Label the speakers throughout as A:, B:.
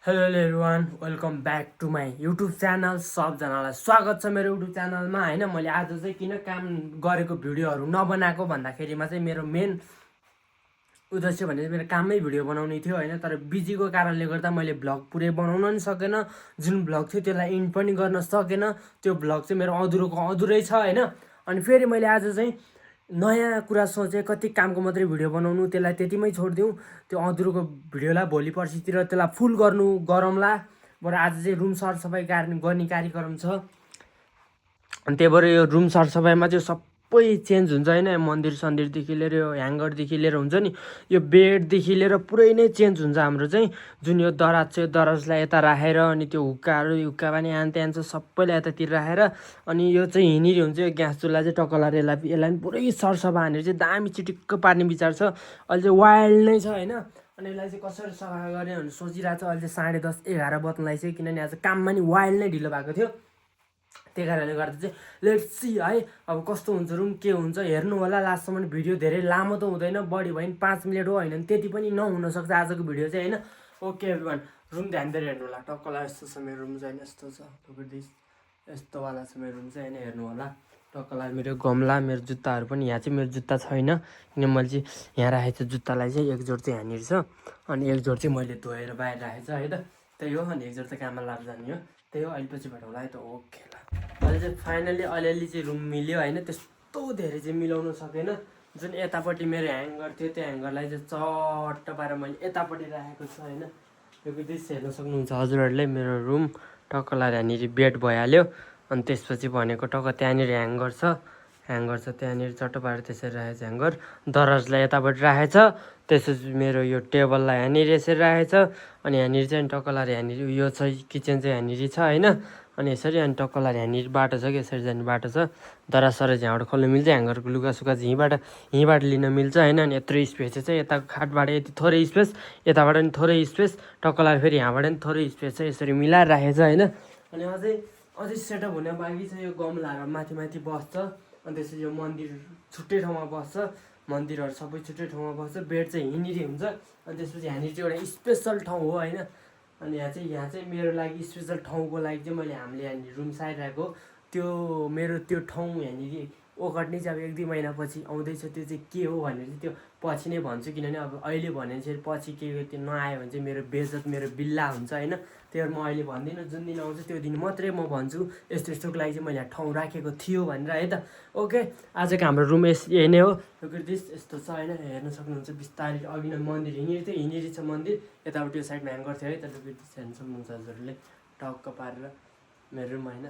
A: Hello everyone welcome back to my YouTube channel. सबजनालाई स्वागत छ मेरो युट्युब च्यानलमा होइन। मैले आज चाहिँ किन काम गरेको भिडियोहरू नबनाएको भन्दाखेरिमा चाहिँ मेरो मेन उद्देश्य भने मेरो काममै भिडियो बनाउने थियो होइन। तर बिजीको कारणले गर्दा मैले भ्लग पुरै बनाउन पनि सकेन। जुन भ्लग थियो त्यसलाई इन्ड पनि गर्न सकेन। त्यो भ्लग चाहिँ मेरो अधुरोको अधुरै छ होइन। अनि फेरि मैले आज चाहिँ नयाँ कुरा सोचेँ, कति कामको मात्रै भिडियो बनाउनु, त्यसलाई त्यतिमै छोडिदिउँ। त्यो अधुरोको भिडियोलाई भोलि पर्सितिर त्यसलाई फुल गरौँला। बरु आज चाहिँ रुम सरसफाइ गर्ने कार्यक्रम छ। अनि त्यही भएर यो रुम सरसफाइमा चाहिँ सबै चेन्ज हुन्छ होइन। मन्दिर सन्दिरदेखि लिएर यो ह्याङ्गरदेखि लिएर हुन्छ नि, यो बेडदेखि लिएर पुरै नै चेन्ज हुन्छ हाम्रो चाहिँ। जुन यो दराज छ, यो दराजलाई यता राखेर अनि त्यो हुक्का पनि आन छ सबैलाई यतातिर राखेर अनि यो चाहिँ हिँडिरी हुन्छ। यो ग्यास चुल्हा चाहिँ टक्कलाएर यसलाई पनि पुरै सरसफा हानेर चाहिँ दामी चिटिक्क पार्ने विचार छ। अहिले चाहिँ वाइल्ड नै छ होइन। अनि यसलाई चाहिँ कसरी सफा गर्ने भनेर सोचिरहेको छ। अहिले चाहिँ 10:30-11 बज्न लागेको छ, किनभने आज काममा नि वाइल्ड नै ढिलो भएको थियो। त्यही कारणले गर्दा चाहिँ लेट्स सी है अब कस्तो हुन्छ रुम, के हुन्छ हेर्नु होला। लास्टसम्म भिडियो धेरै लामो त हुँदैन, बढी भयो नि 5 मिनट हो होइन, त्यति पनि नहुनसक्छ आजको भिडियो चाहिँ होइन। ओके एभ्रिवान, रुम ध्यान दिएर हेर्नु होला। टक्कला यस्तो छ मेरो रुम चाहिँ, यस्तो छ यस्तोवाला छ मेरो रुम चाहिँ होइन। हेर्नु होला टक्कला मेरो गमला, मेरो जुत्ताहरू पनि यहाँ चाहिँ मेरो जुत्ता छैन, किन मैले चाहिँ यहाँ राखेको छु जुत्तालाई चाहिँ। एक जोड चाहिँ यहाँनिर छ अनि एक जोड चाहिँ मैले धोएर बाहिर राखेको छु है त, त्यही हो। अनि एक जोड चाहिँ काममा लाएर जाने हो, त्यही हो। अहिले पछि भेटौँला है त। ओके ल, अहिले चाहिँ फाइनली अलिअलि चाहिँ रुम मिल्यो होइन। त्यस्तो धेरै चाहिँ मिलाउनु सकेन। जुन यतापट्टि मेरो ह्याङ्गर थियो त्यो ह्याङ्गरलाई चाहिँ चट्ट पारेर मैले यतापट्टि राखेको छु होइन। यो दृश्य हेर्न सक्नुहुन्छ हजुरहरूले। मेरो रुम टक्क लाएर यहाँनिर बेड भइहाल्यो। अनि त्यसपछि भनेको टक्क त्यहाँनिर ह्याङ्गर छ त्यहाँनिर चट्ट पारेर त्यसरी राखेको छ ह्याङ्गर। दराजलाई यतापट्टि राखेको छ, त्यसपछि मेरो यो टेबललाई यहाँनिर यसरी राखेको छ। अनि यहाँनिर चाहिँ टक्क लाएर यहाँनिर यो छ किचन चाहिँ यहाँनिर छ होइन। अनि यसरी अनि टक्क लाएर यहाँनिर बाटो छ कि यसरी जाने बाटो छ। दराज सराज यहाँबाट खोल्नु मिल्छ, ह्याङ्गरको लुगासुगा चाहिँ यहीँबाट लिन मिल्छ होइन। अनि यत्रो स्पेस चाहिँ यताको खाटबाट यति थोरै स्पेस, यताबाट पनि थोरै स्पेस, टक्क लाएर फेरि यहाँबाट पनि थोरै स्पेस छ। यसरी मिलाएर राखेको छ होइन। अनि अझै सेटअप हुन बाँकी छ। यो गमलाहरू माथि बस्छ, अनि त्यसपछि यो मन्दिर छुट्टै ठाउँमा बस्छ, मन्दिरहरू सबै छुट्टै ठाउँमा बस्छ। बेड चाहिँ हिँडिरी हुन्छ। अनि त्यसपछि यहाँनिर चाहिँ एउटा स्पेसल ठाउँ हो होइन। अनि यहाँ चाहिँ मेरो लागि स्पेसल ठाउँको लागि चाहिँ हामीले यहाँनिर रुम सारिरहेको। त्यो मेरो त्यो ठाउँ यहाँनिर ओगट्ने चाहिँ अब 1-2 महिनापछि आउँदैछ। त्यो चाहिँ के हो भनेर चाहिँ त्यो पछि नै भन्छु, किनभने अब अहिले भने चाहिँ पछि के त्यो नआयो भने चाहिँ मेरो बेइज्जत, मेरो बिल्ला हुन्छ होइन। त्यही भएर म अहिले भन्दिनँ, जुन दिन आउँछ त्यो दिन मात्रै म भन्छु यस्तोको लागि चाहिँ मैले ठाउँ राखेको थियो भनेर है त। ओके, आजको हाम्रो रुम यही नै हो। यस्तो छ होइन। हेर्न सक्नुहुन्छ बिस्तारै अघि नै मन्दिर हिँडिरी छ मन्दिर, यतापट्टि यो साइडमा ह्याङ्गर थियो है त। हेर्न सक्नुहुन्छ हजुरहरूले टक्क पारेर मेरो रुम होइन।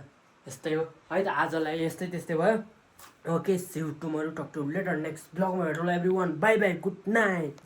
A: यस्तै हो है त। आजलाई त्यस्तै भयो। Okay, see you tomorrow, talk to later next ब्लगमा भेटौँला everyone. Bye bye, good night.